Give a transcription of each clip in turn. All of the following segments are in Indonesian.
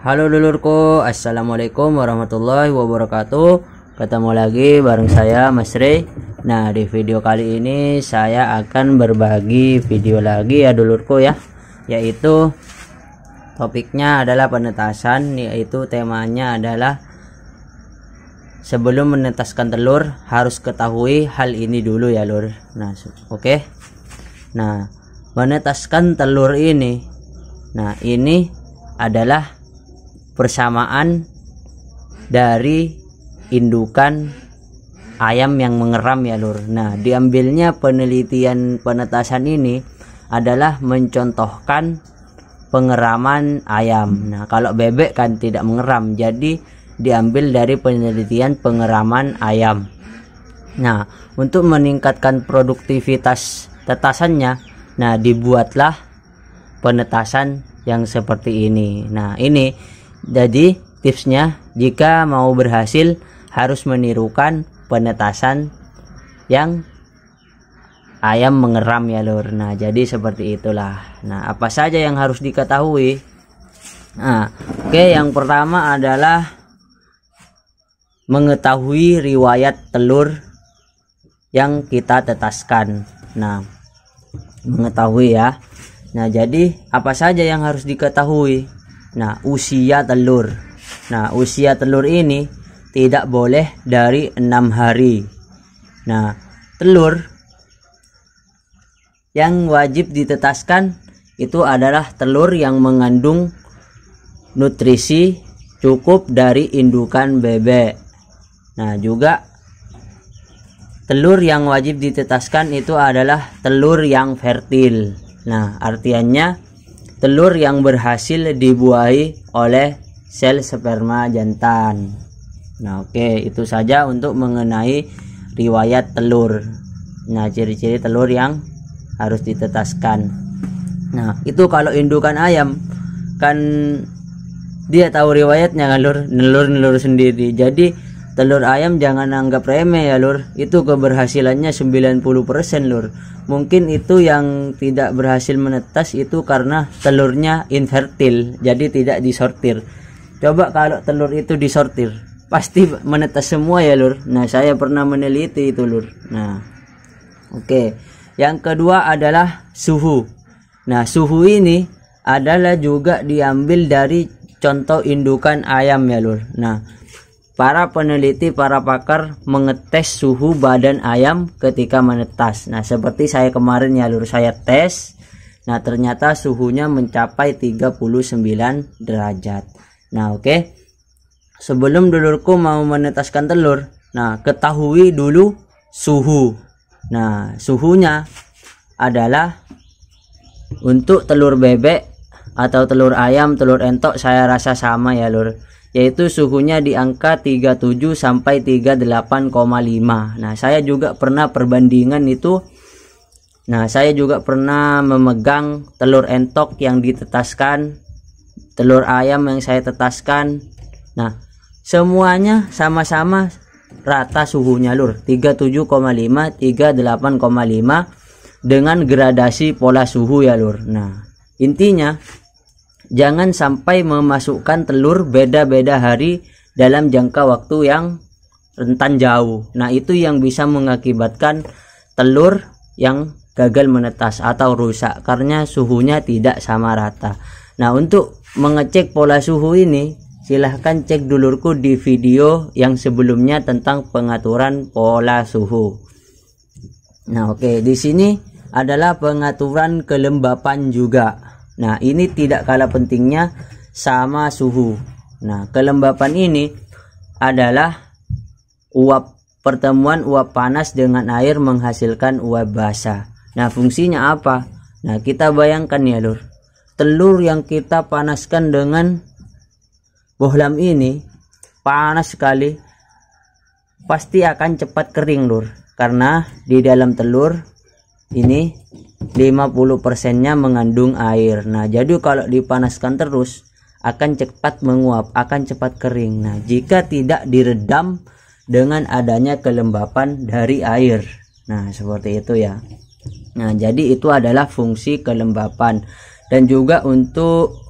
Halo dulurku, assalamualaikum warahmatullahi wabarakatuh. Ketemu lagi bareng saya Mas Rey. Nah, di video kali ini saya akan berbagi video lagi ya dulurku ya, yaitu topiknya adalah penetasan, yaitu temanya adalah sebelum menetaskan telur harus ketahui hal ini dulu ya lur. Nah oke. Nah, menetaskan telur ini, nah ini adalah persamaan dari indukan ayam yang mengeram ya lur. Nah, diambilnya penelitian penetasan ini adalah mencontohkan pengeraman ayam. Nah, kalau bebek kan tidak mengeram, jadi diambil dari penelitian pengeraman ayam. Nah, untuk meningkatkan produktivitas tetasannya, nah dibuatlah penetasan yang seperti ini. Nah, ini jadi tipsnya, jika mau berhasil harus menirukan penetasan yang ayam mengeram ya lur. Nah, jadi seperti itulah. Nah, apa saja yang harus diketahui? Nah, oke, yang pertama adalah mengetahui riwayat telur yang kita tetaskan. Nah, mengetahui ya. Nah, jadi apa saja yang harus diketahui? Nah, usia telur. Nah, usia telur ini tidak boleh dari 6 hari. Nah, telur yang wajib ditetaskan itu adalah telur yang mengandung nutrisi cukup dari indukan bebek. Nah, juga telur yang wajib ditetaskan itu adalah telur yang fertil. Nah, artinya telur yang berhasil dibuahi oleh sel sperma jantan. Nah, oke, itu saja untuk mengenai riwayat telur. Nah, ciri-ciri telur yang harus ditetaskan. Nah, itu kalau indukan ayam kan dia tahu riwayatnya kan lur, nelur sendiri. Jadi telur ayam jangan anggap remeh ya lur. Itu keberhasilannya 90% lur. Mungkin itu yang tidak berhasil menetas itu karena telurnya infertil, jadi tidak disortir. Coba kalau telur itu disortir, pasti menetas semua ya lur. Nah, saya pernah meneliti itu lur. Nah, oke. Yang kedua adalah suhu. Nah, suhu ini adalah juga diambil dari contoh indukan ayam ya lur. Nah, para peneliti, para pakar mengetes suhu badan ayam ketika menetas. Nah, seperti saya kemarin ya lur, saya tes. Nah, ternyata suhunya mencapai 39 derajat. Nah, oke. Sebelum dulurku mau menetaskan telur, nah ketahui dulu suhu. Nah, suhunya adalah untuk telur bebek atau telur ayam, telur entok saya rasa sama ya lur, yaitu suhunya di angka 37 sampai 38,5. Nah, saya juga pernah perbandingan itu. Nah, saya juga pernah memegang telur entok yang ditetaskan, telur ayam yang saya tetaskan. Nah, semuanya sama-sama rata suhunya lur, 37,5, 38,5 dengan gradasi pola suhu ya lur. Nah, intinya jangan sampai memasukkan telur beda-beda hari dalam jangka waktu yang rentan jauh. Nah, itu yang bisa mengakibatkan telur yang gagal menetas atau rusak karena suhunya tidak sama rata. Nah, untuk mengecek pola suhu ini, silahkan cek dulurku di video yang sebelumnya tentang pengaturan pola suhu. Nah, oke, di sini adalah pengaturan kelembapan juga. Nah, ini tidak kalah pentingnya sama suhu. Nah, kelembapan ini adalah pertemuan uap panas dengan air menghasilkan uap basah. Nah, fungsinya apa? Nah, kita bayangkan ya lur, telur yang kita panaskan dengan bohlam ini panas sekali, pasti akan cepat kering lur, karena di dalam telur ini 50%-nya mengandung air. Nah, jadi kalau dipanaskan terus akan cepat menguap, akan cepat kering. Nah, jika tidak diredam dengan adanya kelembapan dari air. Nah, seperti itu ya. Nah, jadi itu adalah fungsi kelembapan. Dan juga untuk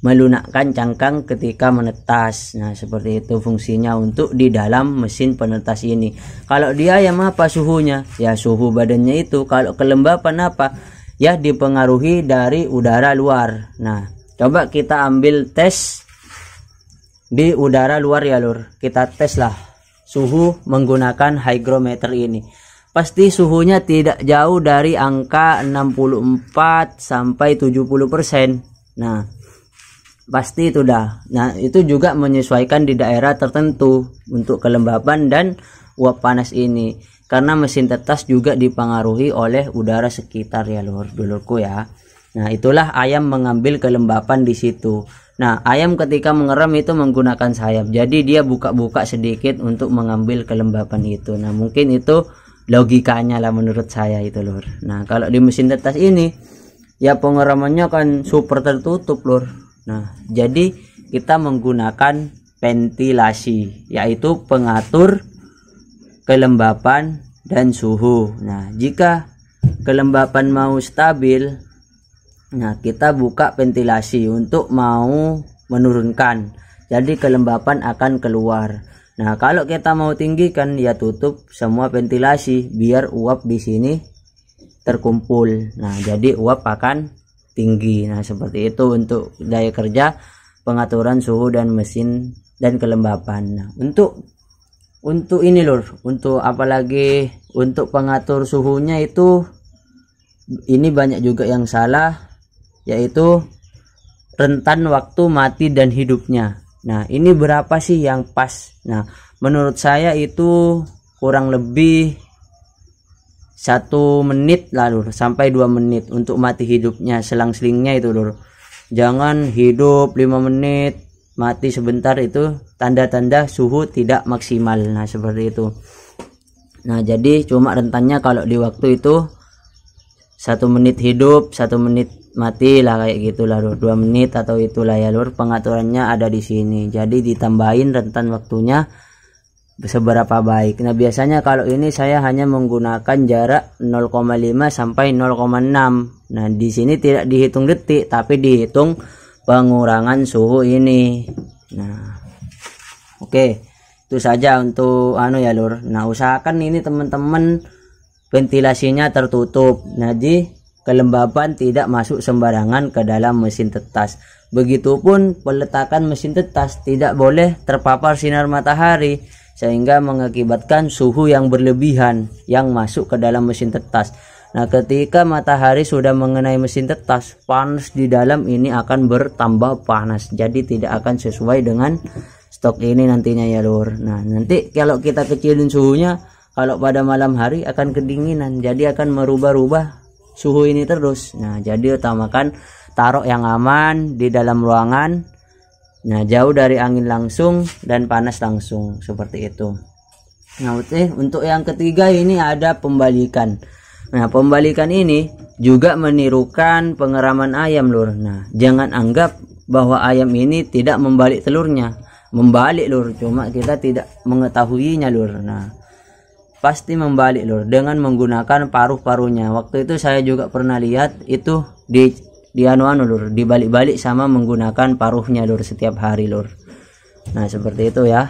melunakkan cangkang ketika menetas. Nah, seperti itu fungsinya untuk di dalam mesin penetas ini. Kalau di ayam apa suhunya? Ya suhu badannya itu. Kalau kelembapan apa? Ya dipengaruhi dari udara luar. Nah, coba kita ambil tes di udara luar ya lur. Kita tes lah suhu menggunakan hygrometer ini. Pasti suhunya tidak jauh dari angka 64 sampai 70%. Nah, pasti itu dah. Nah, itu juga menyesuaikan di daerah tertentu untuk kelembapan dan uap panas ini. Karena mesin tetas juga dipengaruhi oleh udara sekitar ya dulurku ya. Nah, itulah ayam mengambil kelembapan di situ. Nah, ayam ketika mengeram itu menggunakan sayap. Jadi dia buka-buka sedikit untuk mengambil kelembapan itu. Nah, mungkin itu logikanya lah menurut saya itu lur. Nah, kalau di mesin tetas ini ya pengeramannya kan super tertutup lur. Nah, jadi kita menggunakan ventilasi, yaitu pengatur kelembapan dan suhu. Nah, jika kelembapan mau stabil, nah kita buka ventilasi untuk mau menurunkan. Jadi kelembapan akan keluar. Nah, kalau kita mau tinggikan ya tutup semua ventilasi biar uap di sini terkumpul. Nah, jadi uap akan tinggi. Nah, seperti itu untuk daya kerja pengaturan suhu dan mesin dan kelembapan. Nah, untuk ini lur, untuk apalagi untuk pengatur suhunya itu ini banyak juga yang salah, yaitu rentan waktu mati dan hidupnya. Nah, ini berapa sih yang pas? Nah, menurut saya itu kurang lebih 1 menit lah lur, sampai 2 menit untuk mati hidupnya, selang-selingnya itu lur. Jangan hidup 5 menit mati sebentar, itu tanda-tanda suhu tidak maksimal. Nah, seperti itu. Nah, jadi cuma rentannya kalau di waktu itu 1 menit hidup, 1 menit mati lah, kayak gitulah lur. 2 menit atau itulah ya lur, pengaturannya ada di sini. Jadi ditambahin rentan waktunya seberapa baik. Nah, biasanya kalau ini saya hanya menggunakan jarak 0,5 sampai 0,6. Nah, di sini tidak dihitung detik tapi dihitung pengurangan suhu ini. Nah, oke, itu saja untuk ya lur. Nah, usahakan ini teman-teman ventilasinya tertutup. Jadi kelembapan tidak masuk sembarangan ke dalam mesin tetas. Begitupun peletakan mesin tetas tidak boleh terpapar sinar matahari sehingga mengakibatkan suhu yang berlebihan yang masuk ke dalam mesin tetas. Nah, ketika matahari sudah mengenai mesin tetas, panas di dalam ini akan bertambah panas. Jadi tidak akan sesuai dengan stok ini nantinya ya lur. Nah, nanti kalau kita kecilin suhunya, kalau pada malam hari akan kedinginan. Jadi akan merubah-rubah suhu ini terus. Nah, jadi utamakan taruh yang aman di dalam ruangan. Nah, jauh dari angin langsung dan panas langsung, seperti itu. Nah, untuk yang ketiga ini ada pembalikan. Nah, pembalikan ini juga menirukan pengeraman ayam lur. Nah, jangan anggap bahwa ayam ini tidak membalik telurnya. Membalik lur, cuma kita tidak mengetahuinya lur. Nah, pasti membalik lur dengan menggunakan paruh-paruhnya. Waktu itu saya juga pernah lihat itu di lur, dibalik-balik sama menggunakan paruhnya lur setiap hari lur. Nah, seperti itu ya.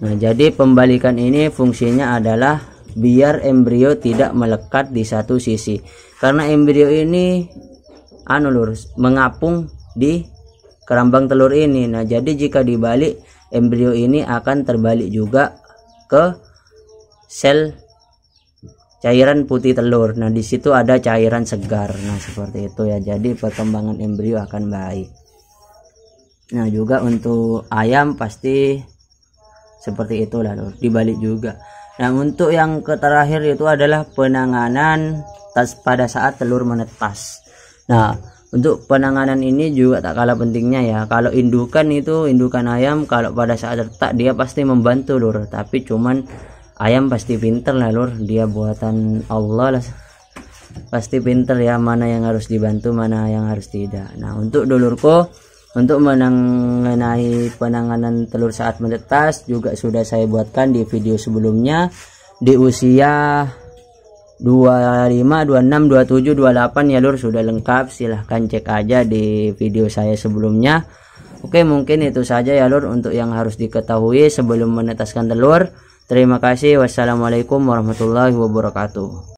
Nah, jadi pembalikan ini fungsinya adalah biar embrio tidak melekat di satu sisi. Karena embrio ini lur, mengapung di kerambang telur ini. Nah, jadi jika dibalik, embrio ini akan terbalik juga ke sel cairan putih telur. Nah, di situ ada cairan segar. Nah, seperti itu ya. Jadi perkembangan embrio akan baik. Nah, juga untuk ayam pasti seperti itulah lur, dibalik juga. Nah, untuk yang terakhir itu adalah penanganan pada saat telur menetas. Nah, untuk penanganan ini juga tak kalah pentingnya ya. Kalau indukan ayam, kalau pada saat retak dia pasti membantu lur, tapi cuman ayam pasti pinter lah lur, dia buatan Allah lah, pasti pinter ya mana yang harus dibantu, mana yang harus tidak. Nah, untuk dulurku, untuk mengenai penanganan telur saat menetas juga sudah saya buatkan di video sebelumnya. Di usia 25, 26, 27, 28 ya lur, sudah lengkap. Silahkan cek aja di video saya sebelumnya. Oke, mungkin itu saja ya lur untuk yang harus diketahui sebelum menetaskan telur. Terima kasih. Wassalamualaikum warahmatullahi wabarakatuh.